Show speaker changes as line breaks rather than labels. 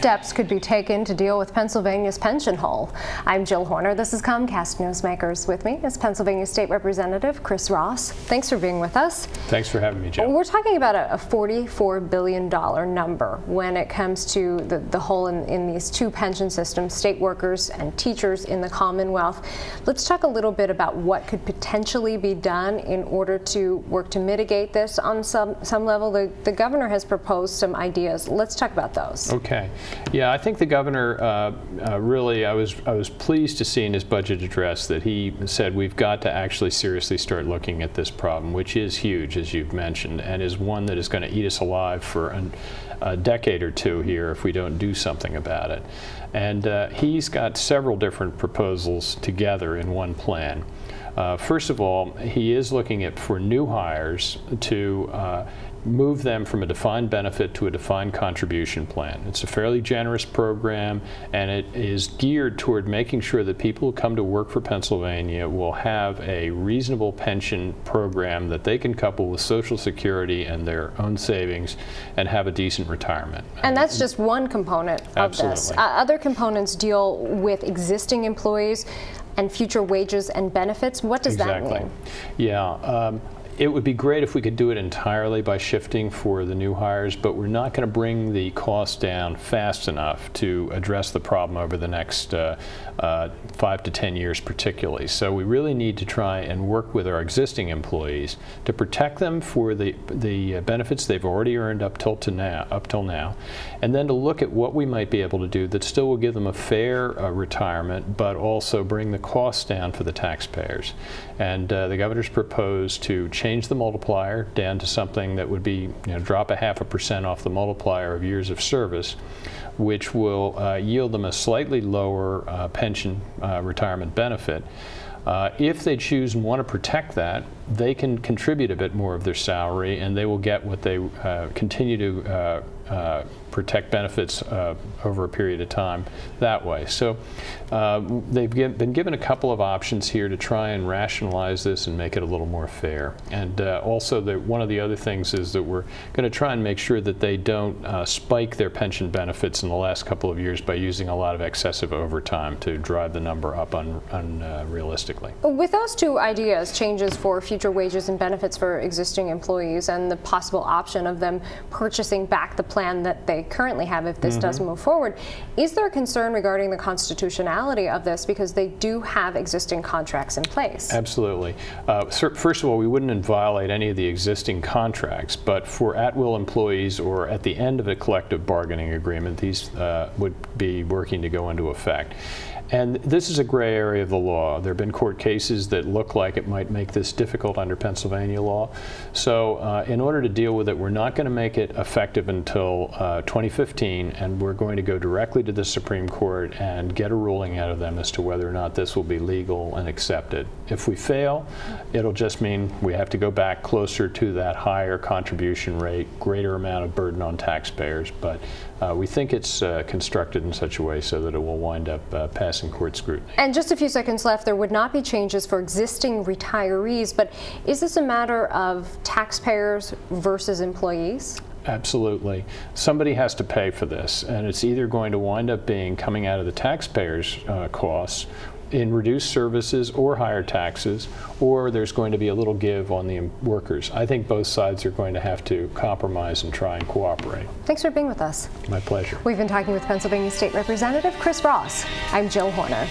steps could be taken to deal with Pennsylvania's pension hole? I'm Jill Horner. This is Comcast Newsmakers. With me is Pennsylvania State Representative Chris Ross. Thanks for being with us.
Thanks for having me, Jill.
We're talking about a $44 billion number when it comes to the hole in these two pension systems, state workers and teachers in the Commonwealth. Let's talk a little bit about what could potentially be done in order to work to mitigate this on some level. The governor has proposed some ideas. Let's talk about those.
Okay. Yeah, I think the governor really, I was pleased to see in his budget address that he said we've got to actually seriously start looking at this problem, which is huge, as you've mentioned, and is one that is going to eat us alive for a decade or two here if we don't do something about it. And he's got several different proposals together in one plan. First of all, he is looking at for new hires to move them from a defined benefit to a defined contribution plan. It's a fairly generous program, and it is geared toward making sure that people who come to work for Pennsylvania will have a reasonable pension program that they can couple with Social Security and their own savings and have a decent retirement.
And that's just one component of this. Other components deal with existing employees and future wages and benefits. What does that mean?
Yeah. It would be great if we could do it entirely by shifting for the new hires, but we're not going to bring the cost down fast enough to address the problem over the next 5 to 10 years particularly. So we really need to try and work with our existing employees to protect them for the benefits they've already earned up till now, and then to look at what we might be able to do that still will give them a fair retirement, but also bring the costs down for the taxpayers. And the governor's proposed to change the multiplier down to something that would be, drop 0.5% off the multiplier of years of service, which will yield them a slightly lower pension retirement benefit. If they choose and want to protect that, they can contribute a bit more of their salary, and they will get what they continue to protect benefits over a period of time that way. So they've been given a couple of options here to try and rationalize this and make it a little more fair. And also, one of the other things is that we're going to try and make sure that they don't spike their pension benefits in the last couple of years by using a lot of excessive overtime to drive the number up unrealistically.
With those two ideas, changes for future wages and benefits for existing employees and the possible option of them purchasing back the plan that they currently have if this does move forward, is there a concern regarding the constitutionality of this because they do have existing contracts in place? Absolutely.
First of all, we wouldn't violate any of the existing contracts, but for at-will employees or at the end of a collective bargaining agreement, these would be working to go into effect. And this is a gray area of the law. There have been court cases that look like it might make this difficult under Pennsylvania law. So in order to deal with it, we're not going to make it effective until 2015, and we're going to go directly to the Supreme Court and get a ruling out of them as to whether or not this will be legal and accepted. If we fail, it'll just mean we have to go back closer to that higher contribution rate, greater amount of burden on taxpayers, but we think it's constructed in such a way so that it will wind up passing court scrutiny.
And just a few seconds left. There would not be changes for existing retirees, but is this a matter of taxpayers versus employees?
Absolutely. Somebody has to pay for this, and it's either going to wind up being coming out of the taxpayers' costs in reduced services or higher taxes, or there's going to be a little give on the workers. I think both sides are going to have to compromise and try and cooperate.
Thanks for being with us.
My pleasure.
We've been talking with Pennsylvania State Representative Chris Ross. I'm Jill Horner.